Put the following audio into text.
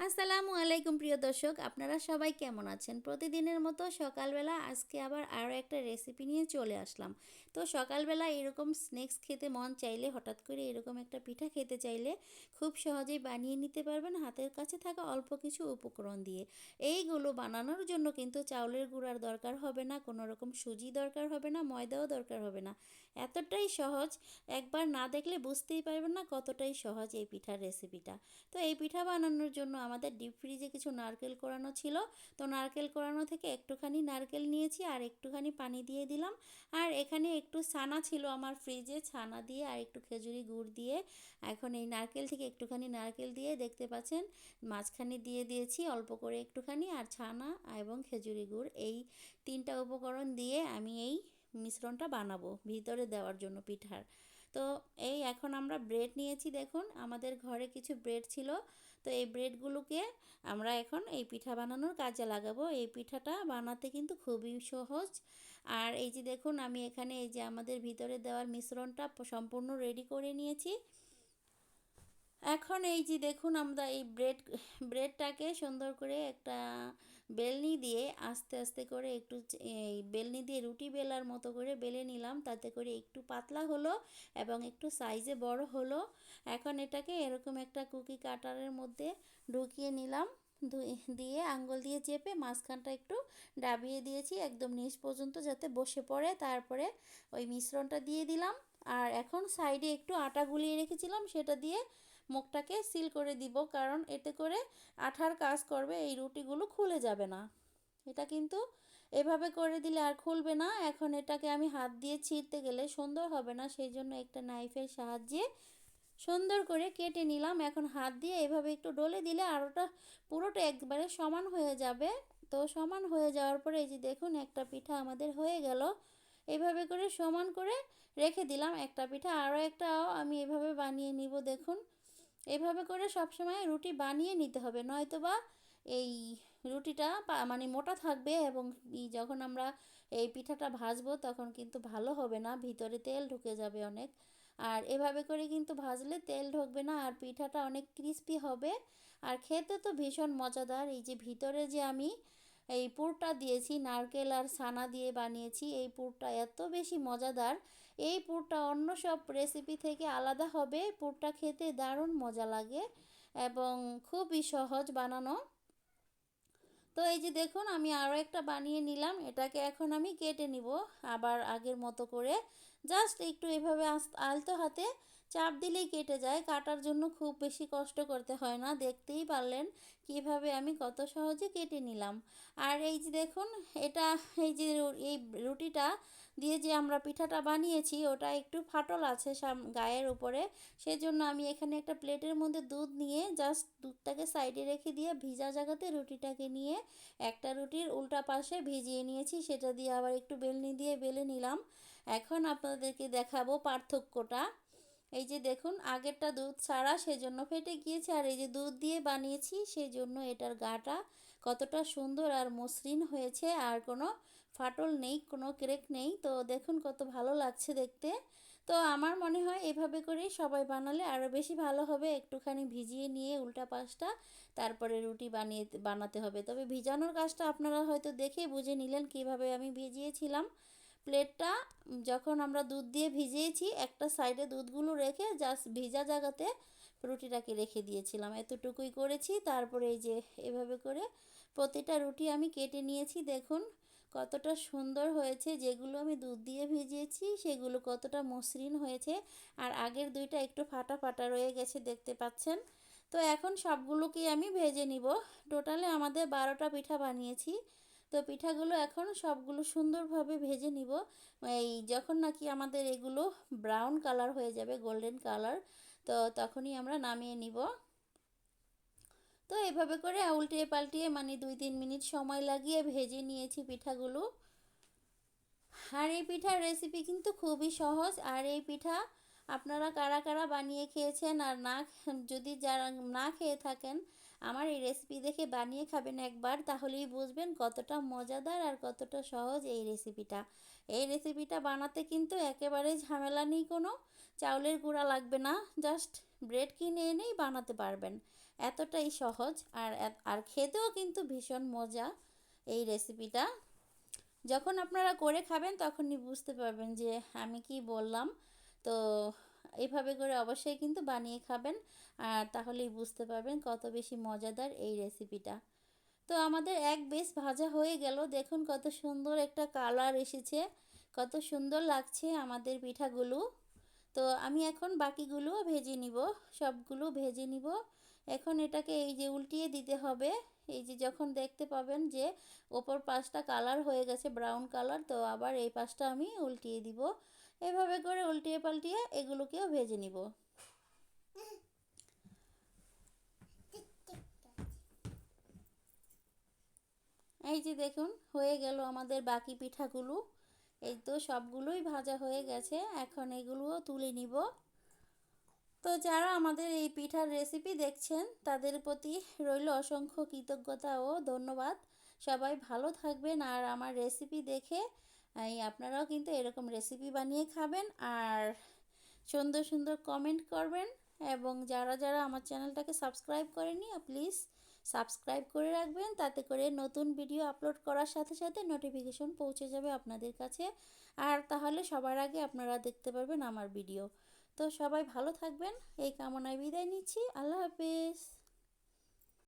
আসসালামু আলাইকুম প্রিয় দর্শক, আপনারা সবাই কেমন আছেন? প্রতিদিনের মতো সকালবেলা আজকে আবার আরও একটা রেসিপি নিয়ে চলে আসলাম। তো সকালবেলা এরকম স্ন্যাক্স খেতে মন চাইলে, হঠাৎ করে এরকম একটা পিঠা খেতে চাইলে খুব সহজেই বানিয়ে নিতে পারবেন হাতের কাছে থাকা অল্প কিছু উপকরণ দিয়ে। এইগুলো বানানোর জন্য কিন্তু চাউলের গুঁড়ার দরকার হবে না, কোনো রকম সুজি দরকার হবে না, ময়দাও দরকার হবে না। এতটাই সহজ, একবার না দেখলে বুঝতেই পারবেন না কতটাই সহজ এই পিঠার রেসিপিটা। তো এই পিঠা বানানোর জন্য আমাদের ডিপ ফ্রিজে কিছু নারকেল কোরানো ছিল। তো নারকেল কোরানো থেকে একটুখানি নারকেল নিয়েছি আর একটুখানি পানি দিয়ে দিলাম। আর এখানে একটু ছানা ছিল আমার ফ্রিজে, ছানা দিয়ে আর একটু খেজুরি গুড় দিয়ে এখন এই নারকেল থেকে একটুখানি নারকেল দিয়ে দেখতে পাচ্ছেন মাঝখানে দিয়ে দিয়েছি অল্প করে একটুখানি, আর ছানা এবং খেজুরি গুড় এই তিনটা উপকরণ দিয়ে আমি এই মিশ্রণটা বানাবো ভিতরে দেওয়ার জন্য পিঠার। তো এই এখন আমরা ব্রেড নিয়েছি, দেখুন আমাদের ঘরে কিছু ব্রেড ছিল। তো এই ব্রেডগুলোকে আমরা এখন এই পিঠা বানানোর কাজে লাগাবো। এই পিঠাটা বানাতে কিন্তু খুবই সহজ। আর এই যে দেখুন আমি এখানে এই যে আমাদের ভিতরে দেওয়ার মিশ্রণটা সম্পূর্ণ রেডি করে নিয়েছি। এখন এই যে দেখুন আমরা এই ব্রেডটাকে সুন্দর করে একটা বেলনি দিয়ে আস্তে আস্তে করে একটু এই বেলনি দিয়ে রুটি বেলার মতো করে বেলে নিলাম, তাতে করে একটু পাতলা হলো এবং একটু সাইজে বড় হলো। এখন এটাকে এরকম একটা কুকি কাটারের মধ্যে ঢুকিয়ে নিলাম, দিয়ে আঙ্গুল দিয়ে চেপে মাঝখানটা একটু ডাবিয়ে দিয়েছি একদম নিচ পর্যন্ত যাতে বসে পড়ে। তারপরে ওই মিশ্রণটা দিয়ে দিলাম। আর এখন সাইডে একটু আটা গুলিয়ে রেখেছিলাম, সেটা দিয়ে মুখটাকে সিল করে দিব, কারণ এতে করে আঠার কাজ করবে, এই রুটিগুলো খুলে যাবে না। এটা কিন্তু এভাবে করে দিলে আর খুলবে না। এখন এটাকে আমি হাত দিয়ে ছিঁড়তে গেলে সুন্দর হবে না, সেই জন্য একটা নাইফের সাহায্যে সুন্দর করে কেটে নিলাম। এখন হাত দিয়ে এভাবে একটু ডলে দিলে আর ওটা পুরোটা একবারে সমান হয়ে যাবে। তো সমান হয়ে যাওয়ার পরে এই যে দেখুন একটা পিঠা আমাদের হয়ে গেল। এভাবে করে সমান করে রেখে দিলাম একটা পিঠা, আরও একটাও আমি এভাবে বানিয়ে নিব। দেখুন এভাবে করে সবসময় রুটি বানিয়ে নিতে হবে, নয়তোবা এই রুটিটা মানে মোটা থাকবে এবং যখন আমরা এই পিঠাটা ভাজবো তখন কিন্তু ভালো হবে না, ভিতরে তেল ঢুকে যাবে অনেক। আর এভাবে করে কিন্তু ভাজলে তেল ঢুকবে না আর পিঠাটা অনেক ক্রিস্পি হবে। আর খেতে তো ভীষণ মজাদার। এই যে ভিতরে যে আমি এই পুরটা দিয়েছি, নারকেল আর ছানা দিয়ে বানিয়েছি, এই পুরটা এত বেশি মজাদার। এই পুরটা অন্য সব রেসিপি থেকে আলাদা হবে, পুরটা খেতে দারুণ মজা লাগে এবং খুবই সহজ বানানো। তো এই যে দেখুন আমি আরও একটা বানিয়ে নিলাম, এটাকে এখন আমি কেটে নিব আবার আগের মতো করে। জাস্ট একটু এভাবে আলতো হাতে চাপ দিলেই কেটে যায়, কাটার জন্য খুব বেশি কষ্ট করতে হয় না। দেখতেই পারলেন কিভাবে আমি কত সহজে কেটে নিলাম। আর এই যে দেখুন এটা এই যে এই রুটিটা দিয়ে যে আমরা পিঠাটা বানিয়েছি ওটা একটু ফাটল আছে গায়ের উপরে, সেজন্য আমি এখানে একটা প্লেটের মধ্যে দুধ নিয়ে জাস্ট দুধটাকে সাইডে রেখে দিয়ে ভিজা জায়গাতে রুটিটাকে নিয়ে একটা রুটির উল্টা পাশে ভিজিয়ে নিয়েছি, সেটা দিয়ে আবার একটু বেলনি দিয়ে বেলে নিলাম। এখন আপনাদেরকে দেখাবো পার্থক্যটা। এই যে দেখুন আগেরটা দুধ ছাড়া সেজন্য ফেটে গিয়েছে, আর এই যে দুধ দিয়ে বানিয়েছি সেই জন্য এটার গাটা কতটা সুন্দর আর মসৃণ হয়েছে, আর কোনো ফাটল নেই, কোনো ক্রেক নেই। তো দেখুন কত ভালো লাগছে দেখতে। তো আমার মনে হয় এভাবে করেই সবাই বানালে আরও বেশি ভালো হবে। একটুখানি ভিজিয়ে নিয়ে উল্টা পাশটা তারপরে রুটি বানাতে হবে। তবে ভিজানোর কাজটা আপনারা হয়তো দেখেই বুঝে নিলেন কিভাবে আমি ভিজিয়েছিলাম। প্লেটটা যখন আমরা দুধ দিয়ে ভিজিয়েছি একটা সাইডে দুধগুলো রেখে জাস্ট ভিজা জায়গাতে রুটিটাকে রেখে দিয়েছিলাম, এতটুকুই করেছি। তারপরে এই যে এভাবে করে প্রতিটা রুটি আমি কেটে নিয়েছি। দেখুন কতটা সুন্দর হয়েছে, যেগুলো আমি দুধ দিয়ে ভিজিয়েছি সেগুলো কতটা মসৃণ হয়েছে, আর আগের দুইটা একটু ফাটা ফাটা রয়ে গেছে দেখতে পাচ্ছেন। তো এখন সবগুলোকেই আমি ভেজে নিব। টোটালে আমাদের 12টা পিঠা বানিয়েছি। তো পিঠাগুলো এখন সবগুলো সুন্দরভাবে ভেজে নিব। এই যখন নাকি আমাদের এগুলো ব্রাউন কালার হয়ে যাবে, গোল্ডেন কালার, তো তখনই আমরা নামিয়ে নিব। তো এভাবে করে উল্টিয়ে পাল্টিয়ে মানে 2-3 মিনিট সময় লাগিয়ে ভেজে নিয়েছি পিঠাগুলো। আর এই পিঠার রেসিপি কিন্তু খুবই সহজ। আর এই পিঠা আপনারা কারা কারা বানিয়ে খেয়েছেন, আর যদি যারা না খেয়ে থাকেন আমার এই রেসিপি দেখে বানিয়ে খাবেন একবার, তাহলেই বুঝবেন কতটা মজাদার আর কতটা সহজ এই রেসিপিটা। এই রেসিপিটা বানাতে কিন্তু একেবারে ঝামেলা নেই কোনো, চাউলের গুঁড়া লাগবে না, জাস্ট ব্রেড কিনে এনেই বানাতে পারবেন। এতটাই সহজ আর আর খেতেও কিন্তু ভীষণ মজা এই রেসিপিটা। যখন আপনারা করে খাবেন তখনই বুঝতে পারবেন যে আমি কি বললাম। তো এভাবে করে অবশ্যই কিন্তু বানিয়ে খাবেন, আর তাহলেই বুঝতে পারবেন কত বেশি মজাদার এই রেসিপিটা। তো আমাদের এক বেশ ভাজা হয়ে গেল, দেখুন কত সুন্দর একটা কালার এসেছে, কত সুন্দর লাগছে আমাদের পিঠাগুলো। তো আমি এখন বাকিগুলোও ভেজে নিব, সবগুলো ভেজে নিব। এখন এটাকে এই যে উল্টিয়ে দিতে হবে। এই যে যখন দেখতে পাবেন যে ওপর পাশটা কালার হয়ে গেছে ব্রাউন কালার, তো আবার এই পাশটা আমি উল্টিয়ে দিব। এভাবে করে উল্টিয়ে পাল্টিয়ে এগুলোকেও ভেজে নিব। এই যে দেখুন হয়ে গেল আমাদের বাকি পিঠাগুলো। এই তো সবগুলোই ভাজা হয়ে গেছে, এখন এগুলোও তুলে নিব। তো যারা আমাদের এই পিঠার রেসিপি দেখছেন তাদের প্রতি রইল অসংখ্য কৃতজ্ঞতা ও ধন্যবাদ। সবাই ভালো থাকবেন, আর আমার রেসিপি দেখে আপনারাও কিন্তু এরকম রেসিপি বানিয়ে খাবেন, আর সুন্দর সুন্দর কমেন্ট করবেন। এবং যারা যারা আমার চ্যানেলটাকে সাবস্ক্রাইব করেনি প্লিজ সাবস্ক্রাইব করে রাখবেন, তাতে করে নতুন ভিডিও আপলোড করার সাথে সাথে নোটিফিকেশন পৌঁছে যাবে আপনাদের কাছে, আর তাহলে সবার আগে আপনারা দেখতে পারবেন আমার ভিডিও। তো সবাই ভালো থাকবেন এই কামনায় বিদায় নিচ্ছি। আল্লাহ হাফেজ।